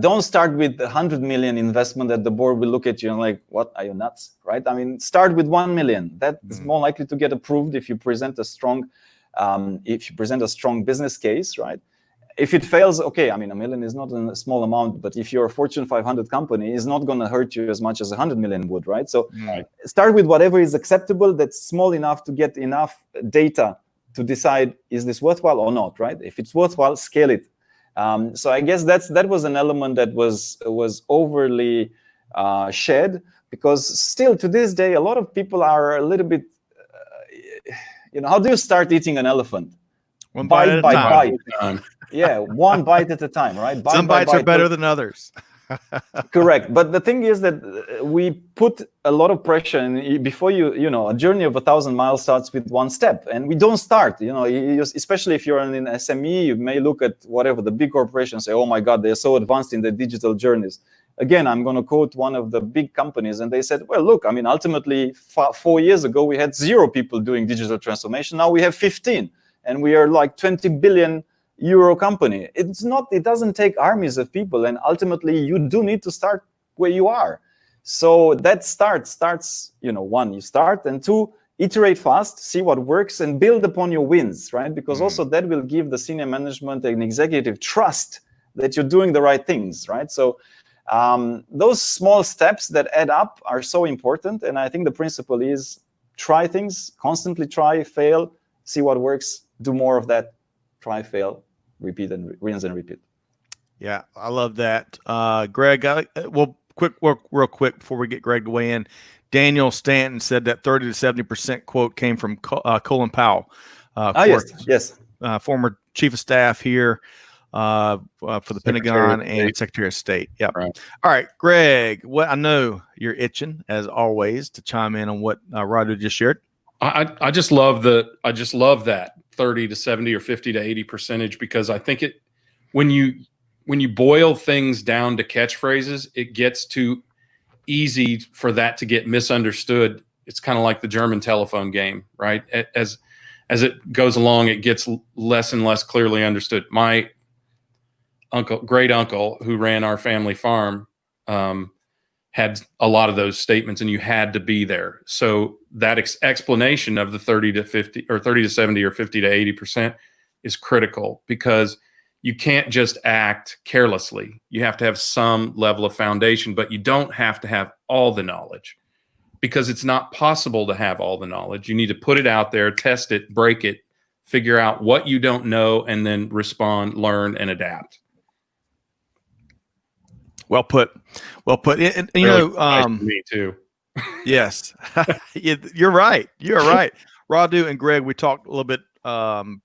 Don't start with 100 million investment that the board will look at you and like, what, are you nuts, right? Start with 1 million. That is more likely to get approved if you present a strong, business case, right? If it fails, okay, $1 million is not a small amount, but if you're a Fortune 500 company, it's not going to hurt you as much as 100 million would, right? So start with whatever is acceptable, that's small enough to get enough data to decide, is this worthwhile or not, right? If it's worthwhile, scale it. So I guess that was an element that was overly shared because still to this day, a lot of people are a little bit, how do you start eating an elephant? One bite by bite. Yeah, one bite at a time, right? Some bites are better than others. Correct. But the thing is that we put a lot of pressure, and before a journey of 1,000 miles starts with one step, and we don't start. Especially if you're in an SME, you may look at whatever the big corporations say, "Oh my God, they're so advanced in their digital journeys." Again, I'm going to quote one of the big companies, and they said, "Well, look, I mean, ultimately, 4 years ago we had 0 people doing digital transformation. Now we have 15, and we are like 20 billion." Euro company. It doesn't take armies of people, and ultimately you do need to start where you are. So that starts, one, you start, and 2, iterate fast, see what works, and build upon your wins, right? Because also that will give the senior management and executive trust that you're doing the right things, right? So those small steps that add up are so important, and I think the principle is try things, constantly try, fail, see what works, do more of that. Try, fail, repeat, and rinse and repeat. Yeah, I love that. Greg, real quick before we get Greg to weigh in, Daniel Stanton said that 30 to 70% quote came from Colin Powell. Yes. Former chief of staff here for the Pentagon and Secretary of State. Yep. Right. All right, Greg, I know you're itching, as always, to chime in on what Radu just shared. I just love that 30 to 70 or 50 to 80%, because I think when you boil things down to catchphrases, it gets too easy for that to get misunderstood. It's kind of like the German telephone game, right? As it goes along, it gets less and less clearly understood. My great uncle, who ran our family farm, had a lot of those statements, and you had to be there. So that explanation of the 30 to 50 or 30 to 70 or 50 to 80% is critical, because you can't just act carelessly. You have to have some level of foundation, but you don't have to have all the knowledge, because it's not possible to have all the knowledge. You need to put it out there, test it, break it, figure out what you don't know, and then respond, learn, and adapt. Well put. And, me too. Yes, you're right. You're right. Radu and Greg, we talked a little bit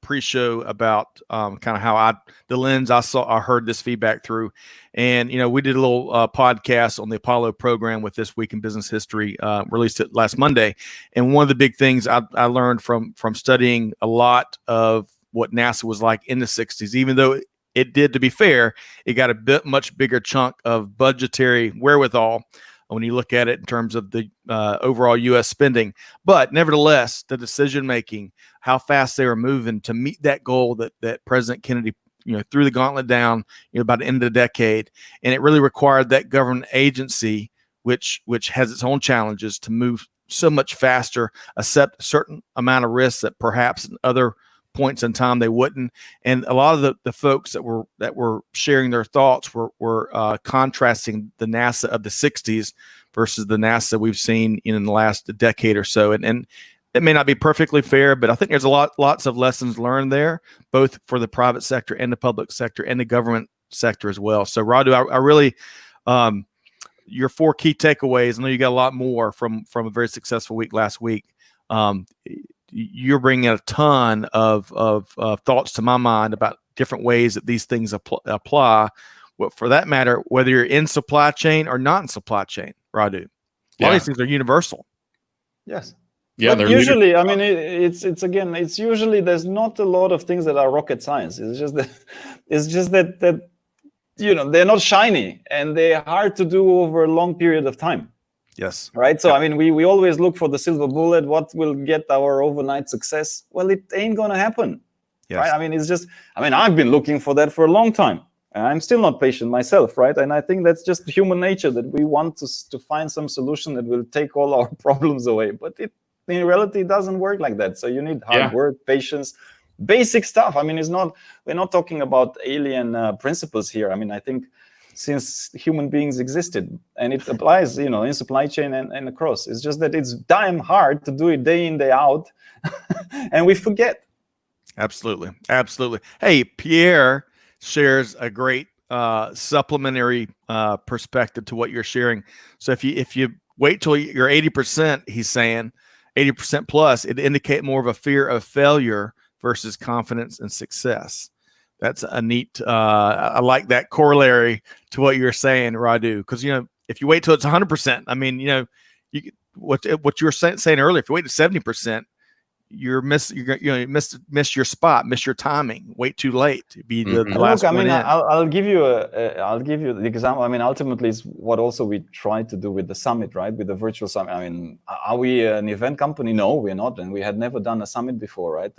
pre-show about kind of how the lens I heard this feedback through, and we did a little podcast on the Apollo program with This Week in Business History, released it last Monday, and one of the big things I learned from studying a lot of what NASA was like in the 60s, even though it did, to be fair, it got a much bigger chunk of budgetary wherewithal when you look at it in terms of the overall U.S. spending. But nevertheless, the decision-making, how fast they were moving to meet that goal that President Kennedy, threw the gauntlet down, by the end of the decade. And it really required that government agency, which has its own challenges, to move so much faster, accept a certain amount of risks that perhaps in other points in time they wouldn't. And a lot of the folks that were sharing their thoughts were contrasting the NASA of the 60s versus the NASA we've seen in the last decade or so. And it may not be perfectly fair, but I think there's lots of lessons learned there, both for the private sector and the public sector and the government sector as well. So Radu, I really your 4 key takeaways, I know you got a lot more from a very successful week last week. You're bringing a ton of thoughts to my mind about different ways that these things apply. Well, for that matter, whether you're in supply chain or not in supply chain, Radu, a lot of these things are universal. Yes. Yeah. But usually, I mean, it's usually there's not a lot of things that are rocket science. It's just that they're not shiny, and they're hard to do over a long period of time. Yes. Right. So, I mean, we always look for the silver bullet. What will get our overnight success? Well, it ain't going to happen. Yes. Right. I mean, I've been looking for that for a long time. And I'm still not patient myself. Right. And I think that's just human nature, that we want to find some solution that will take all our problems away. But in reality, it doesn't work like that. So you need hard work, patience, basic stuff. I mean, we're not talking about alien principles here. I mean, I think since human beings existed, and it applies, in supply chain and across. It's just that it's damn hard to do it day in, day out, and we forget. Absolutely. Hey, Pierre shares a great supplementary perspective to what you're sharing. So if you wait till you're 80%, he's saying 80% plus, it indicate more of a fear of failure versus confidence and success. That's a neat, I like that corollary to what you're saying, Radu, because, if you wait till it's 100%, I mean, what you were saying earlier, if you wait to 70%, you miss your spot, miss your timing, wait too late, be the last one in. I'll give you the example. I mean, ultimately, is what also we tried to do with the summit, right? With the virtual summit. I mean, are we an event company? No, we're not, and we had never done a summit before, right?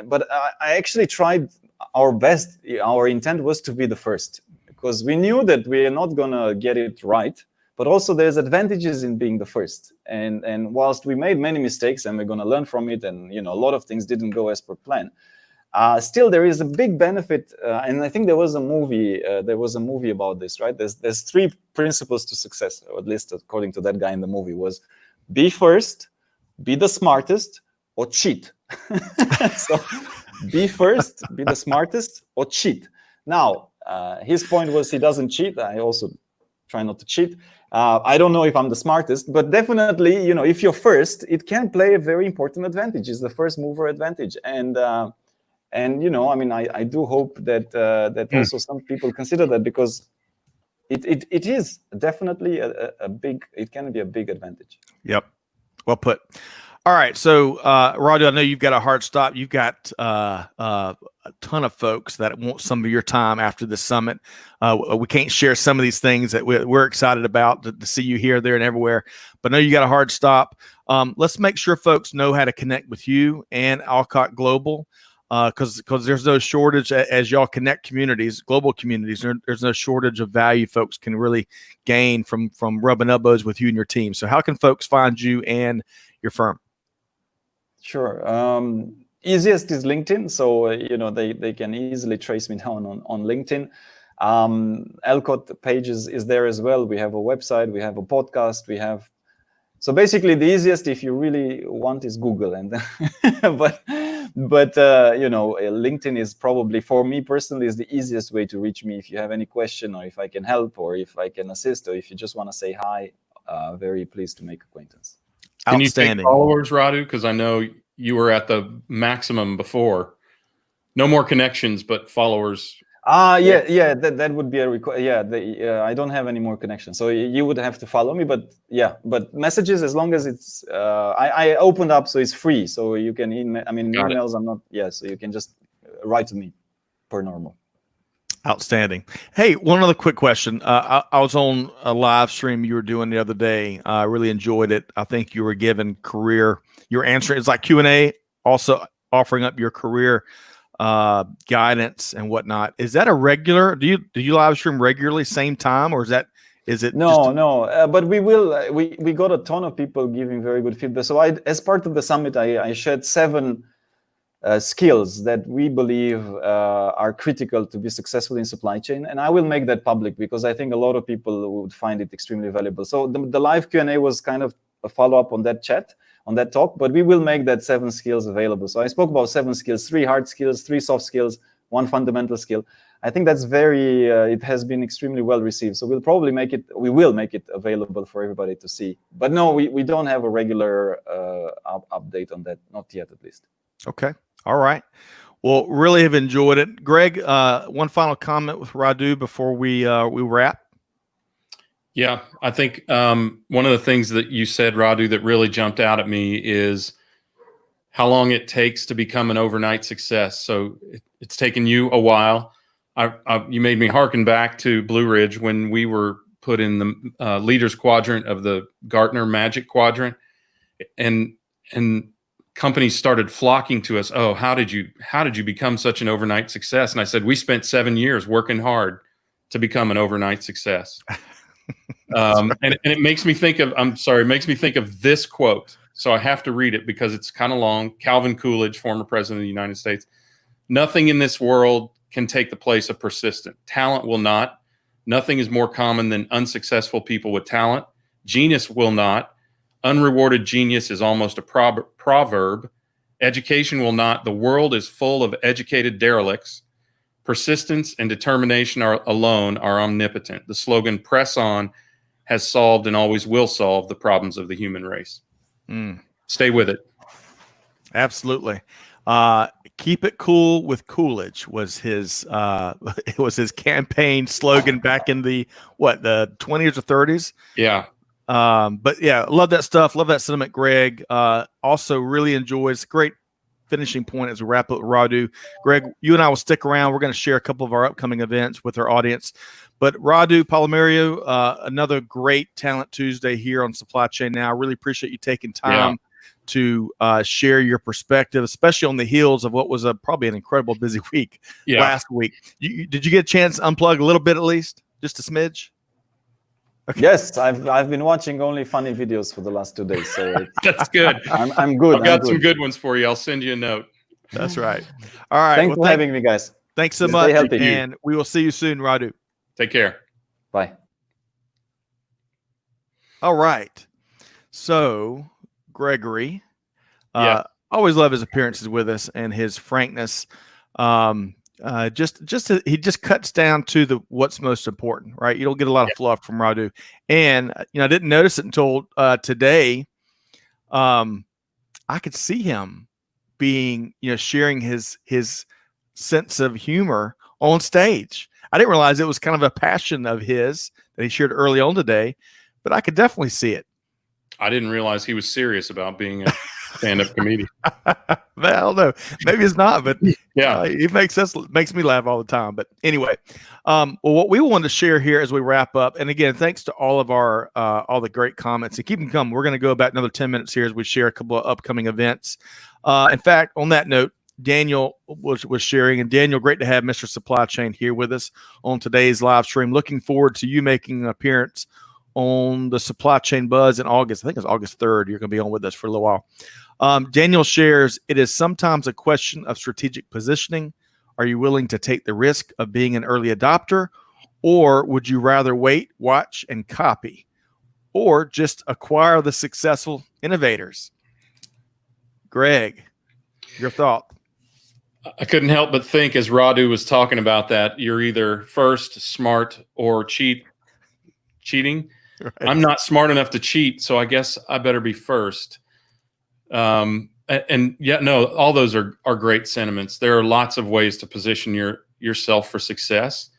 But I actually tried our best. Our intent was to be the first, because we knew that we are not gonna get it right. But also there's advantages in being the first. And whilst we made many mistakes and we're going to learn from it, and a lot of things didn't go as per plan, still there is a big benefit. And I think there was a movie about this, right? There's 3 principles to success, or at least according to that guy in the movie, was be first, be the smartest, or cheat. So be first, be the smartest, or cheat. Now, his point was he doesn't cheat. I also try not to cheat. I don't know if I'm the smartest, but definitely, if you're first, it can play a very important advantage. It's the first mover advantage. And I mean, I do hope that also some people consider that, because it is definitely it can be a big advantage. Yep. Well put. All right. So, Radu, I know you've got a hard stop. You've got a ton of folks that want some of your time after the summit. We can't share some of these things that we're excited about to see you here, there, and everywhere. But I know you got a hard stop. Let's make sure folks know how to connect with you and Alcott Global, because there's no shortage as y'all connect communities, global communities. There's no shortage of value folks can really gain from rubbing elbows with you and your team. So how can folks find you and your firm? Sure. Easiest is LinkedIn. So, they can easily trace me down on LinkedIn. Alcott page is there as well. We have a website, we have a podcast, so basically the easiest, if you really want, is Google. And but LinkedIn is probably, for me personally, is the easiest way to reach me. If you have any question, or if I can help, or if I can assist, or if you just want to say hi, very pleased to make acquaintance. Can you take followers, Radu? Because I know you were at the maximum before. No more connections, but followers. Yeah. That would be a request. Yeah, I don't have any more connections, so you would have to follow me. But messages, as long as it's I opened up, so it's free, so you can email. I mean, emails, I'm not. Yeah, so you can just write to me per normal. Outstanding. Hey, one other quick question. I was on a live stream you were doing the other day. I really enjoyed it. I think you were giving you're answering, it's like Q&A, also offering up your career guidance and whatnot. Is that a regular? Do you live stream regularly, same time, or is it? No. But we will. We got a ton of people giving very good feedback. So as part of the summit, I shared 7 skills that we believe are critical to be successful in supply chain, and I will make that public, because I think a lot of people would find it extremely valuable. So the live Q&A was kind of a follow-up on that chat, on that talk, but we will make that 7 skills available. So I spoke about 7 skills: 3 hard skills, 3 soft skills, 1 fundamental skill. I think that's it has been extremely well received. So we will make it available for everybody to see. But no, we don't have a regular update on that, not yet at least. Okay. All right. Well, really have enjoyed it. Greg, one final comment with Radu before we wrap. Yeah, I think one of the things that you said, Radu, that really jumped out at me is how long it takes to become an overnight success. So it's taken you a while. You made me hearken back to Blue Ridge when we were put in the leaders quadrant of the Gartner Magic Quadrant, and companies started flocking to us. Oh, how did you become such an overnight success? And I said, we spent 7 years working hard to become an overnight success. And it makes me think of this quote. So I have to read it because it's kind of long. Calvin Coolidge, former president of the United States. Nothing in this world can take the place of persistent. Talent will not. Nothing is more common than unsuccessful people with talent. Genius will not. Unrewarded genius is almost a proverb. Education will not. The world is full of educated derelicts. Persistence and determination alone are omnipotent. The slogan, press on, has solved and always will solve the problems of the human race. Stay with it. Absolutely. Keep it cool with Coolidge was his it was his campaign slogan back in the 20s or 30s. Yeah. But yeah, love that stuff. Love that sentiment, Greg. Also really enjoys great finishing point as we wrap up Radu. Greg, you and I will stick around. We're going to share a couple of our upcoming events with our audience. But Radu Palamariu, another great Talent Tuesday here on Supply Chain Now. I really appreciate you taking time to share your perspective, especially on the heels of what was probably an incredible busy week last week. Did you get a chance to unplug a little bit at least? Just a smidge? Okay. Yes, I've been watching only funny videos for the last 2 days, so that's good. I'm good. I've got some good ones for you. I'll send you a note. That's right. All right. Thanks for having me, guys. Thanks so much, and we will see you soon, Radu. Take care. Bye. All right. So, Gregory, always love his appearances with us and his frankness. He just cuts down to what's most important, right? You don't get a lot of fluff from Radu. And, I didn't notice it until today. I could see him being, sharing his sense of humor on stage. I didn't realize it was kind of a passion of his that he shared early on today, but I could definitely see it. I didn't realize he was serious about being a stand-up comedian. I don't know. Maybe it's not, but it makes me laugh all the time. But anyway, well, what we wanted to share here as we wrap up, and again, thanks to all of our all the great comments, and keep them coming. We're going to go about another 10 minutes here as we share a couple of upcoming events. In fact, on that note, Daniel was sharing, and Daniel, great to have Mr. Supply Chain here with us on today's live stream. Looking forward to you making an appearance on the Supply Chain Buzz in August. I think it's August 3rd. You're going to be on with us for a little while. Daniel shares, it is sometimes a question of strategic positioning. Are you willing to take the risk of being an early adopter, or would you rather wait, watch, and copy, or just acquire the successful innovators? Greg, your thought? I couldn't help but think as Radu was talking about that, you're either first, smart, or cheating. Right. I'm not smart enough to cheat, so I guess I better be first. All those are great sentiments. There are lots of ways to position yourself for success.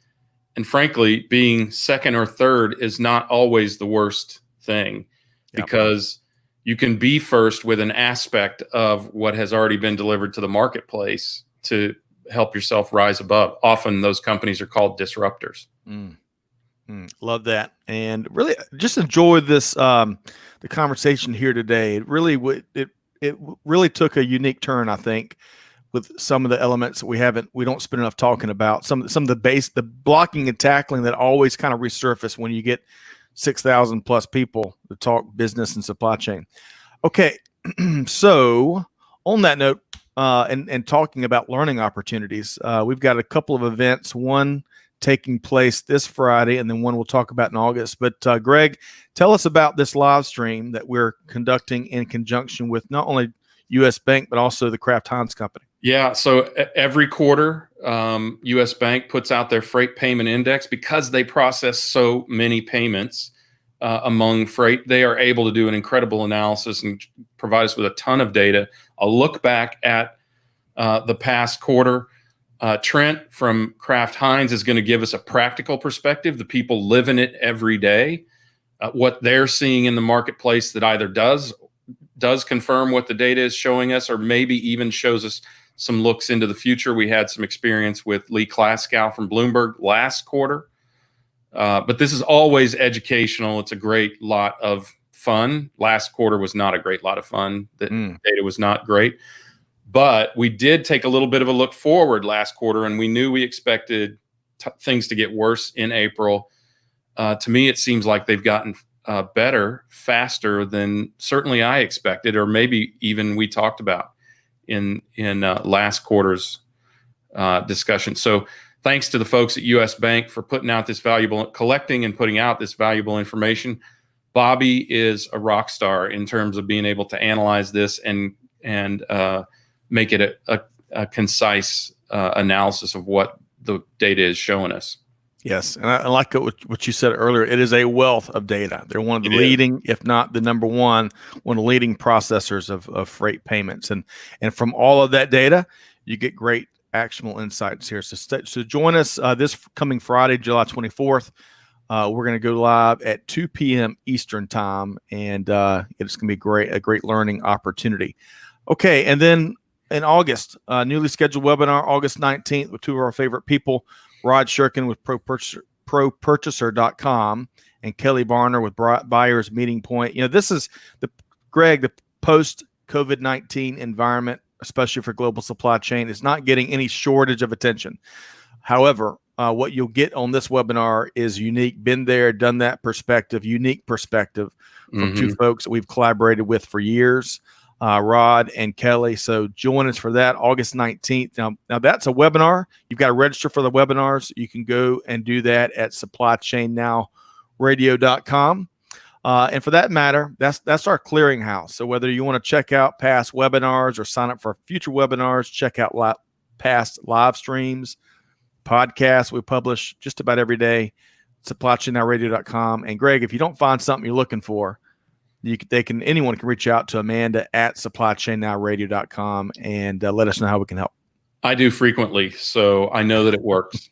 And frankly, being second or third is not always the worst thing, because you can be first with an aspect of what has already been delivered to the marketplace to help yourself rise above. Often those companies are called disruptors. Love that. And really just enjoy this, the conversation here today. It really took a unique turn, I think, with some of the elements that we don't spend enough talking about. Some of the blocking and tackling that always kind of resurface when you get 6,000 plus people to talk business and supply chain. Okay. So on that note, and talking about learning opportunities, we've got a couple of events, one taking place this Friday, and then one we'll talk about in August. But Greg, tell us about this live stream that we're conducting in conjunction with not only U.S. Bank, but also the Kraft Heinz Company. Yeah, so every quarter, U.S. Bank puts out their freight payment index. Because they process so many payments among freight, they are able to do an incredible analysis and provide us with a ton of data. I'll look back at the past quarter. Trent from Kraft Heinz is going to give us a practical perspective, the people living it every day, what they're seeing in the marketplace that either does confirm what the data is showing us, or maybe even shows us some looks into the future. We had some experience with Lee Klaskow from Bloomberg last quarter. But this is always educational. It's a great lot of fun. Last quarter was not a great lot of fun. The data was not great. But we did take a little bit of a look forward last quarter, and we knew we expected things to get worse in April. To me, it seems like they've gotten better, faster than certainly I expected, or maybe even we talked about in last quarter's discussion. So thanks to the folks at U.S. Bank for collecting and putting out this valuable information. Bobby is a rock star in terms of being able to analyze this and make it a concise analysis of what the data is showing us. Yes, and I like what you said earlier. It is a wealth of data. They're one of the leading, if not the number one of the leading processors of freight payments. And from all of that data, you get great actionable insights here. So join us this coming Friday, July 24th. We're going to go live at 2 p.m. Eastern time, and it's going to be a great learning opportunity. Okay, and then in August, newly scheduled webinar, August 19th, with two of our favorite people, Rod Sherkin with ProPurchaser.com and Kelly Barner with Buyers Meeting Point. This is the post-COVID-19 environment, especially for global supply chain, is not getting any shortage of attention. However, what you'll get on this webinar is unique, been there, done that perspective, unique perspective from two folks that we've collaborated with for years, Rod and Kelly. So join us for that August 19th. Now that's a webinar. You've got to register for the webinars. You can go and do that at supplychainnowradio.com. And for that matter, that's our clearinghouse. So whether you want to check out past webinars or sign up for future webinars, check out past live streams, podcasts we publish just about every day, supplychainnowradio.com. And Greg, if you don't find something you're looking for, anyone can reach out to Amanda at supplychainnowradio.com and let us know how we can help. I do frequently, so I know that it works.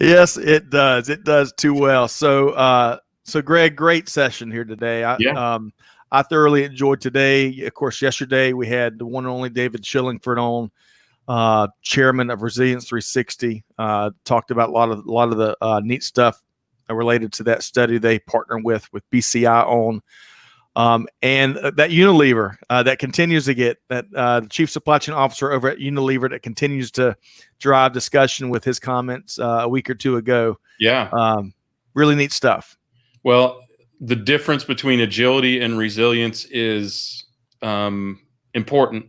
Yes, it does. It does too well. So Greg, great session here today. I thoroughly enjoyed today. Of course, yesterday we had the one and only David Shillingford on, chairman of Resilience 360. Talked about a lot of the neat stuff related to that study they partner with BCI on, and that Unilever that continues to get that the chief supply chain officer over at Unilever that continues to drive discussion with his comments a week or two ago. Really neat stuff. Well, the difference between agility and resilience is important.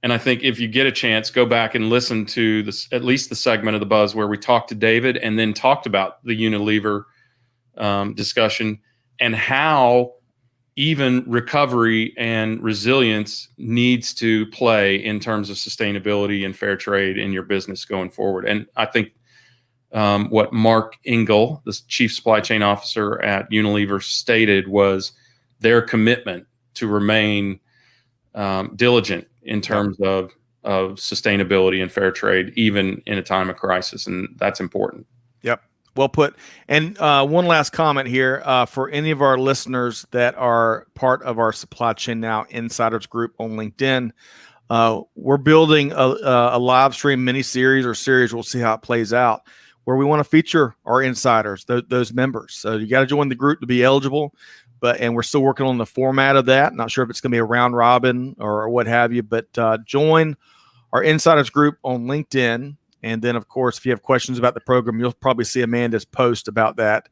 And I think if you get a chance, go back and listen to this, at least the segment of the Buzz where we talked to David and then talked about the Unilever discussion and how even recovery and resilience needs to play in terms of sustainability and fair trade in your business going forward. And I think what Mark Engel, the chief supply chain officer at Unilever, stated was their commitment to remain diligent in terms of sustainability and fair trade, even in a time of crisis. And that's important. Yep. Well put. And one last comment here for any of our listeners that are part of our Supply Chain Now Insiders group on LinkedIn. We're building a live stream mini series or series. We'll see how it plays out, where we want to feature our insiders, those members. So you got to join the group to be eligible. And we're still working on the format of that. Not sure if it's going to be a round robin or what have you, but join our insiders group on LinkedIn. And then, of course, if you have questions about the program, you'll probably see Amanda's post about that.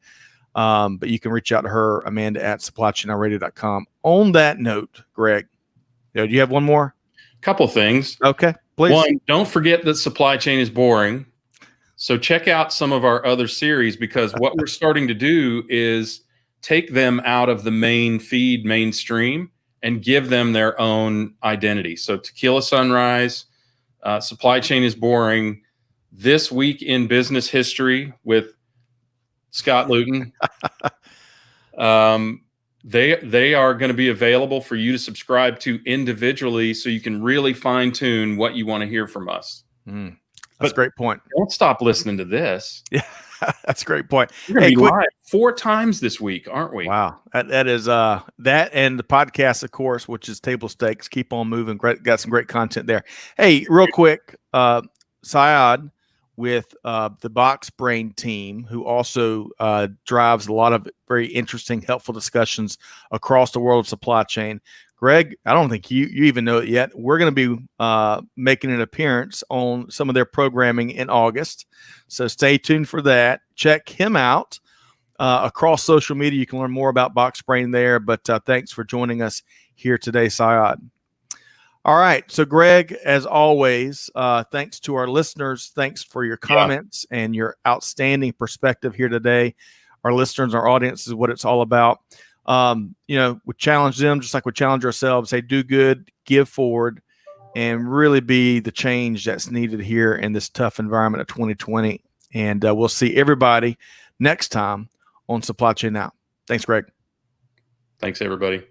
But you can reach out to her, Amanda at supplychainnowradio.com. On that note, Greg, do you have one more? Couple things. Okay, please. One, don't forget that supply chain is boring. So check out some of our other series, because what we're starting to do is take them out of the main feed, mainstream, and give them their own identity. So Tequila Sunrise, Supply Chain is Boring, This Week in Business History with Scott Luton. They are going to be available for you to subscribe to individually, so you can really fine tune what you want to hear from us. That's a great point. Don't stop listening to this. Yeah, that's a great point. We're going to be live 4 times this week, aren't we? Wow. That is that and the podcast, of course, which is Table Stakes. Keep on moving. Got some great content there. Hey, real quick, Syed with the Box Brain team, who also drives a lot of very interesting, helpful discussions across the world of supply chain. Greg, I don't think you even know it yet. We're going to be making an appearance on some of their programming in August. So stay tuned for that. Check him out across social media. You can learn more about Box Brain there. But thanks for joining us here today, Syed. All right. So, Greg, as always, thanks to our listeners. Thanks for your comments and your outstanding perspective here today. Our listeners, our audience is what it's all about. We challenge them just like we challenge ourselves. Say, do good, give forward, and really be the change that's needed here in this tough environment of 2020. And we'll see everybody next time on Supply Chain Now. Thanks, Greg. Thanks, everybody.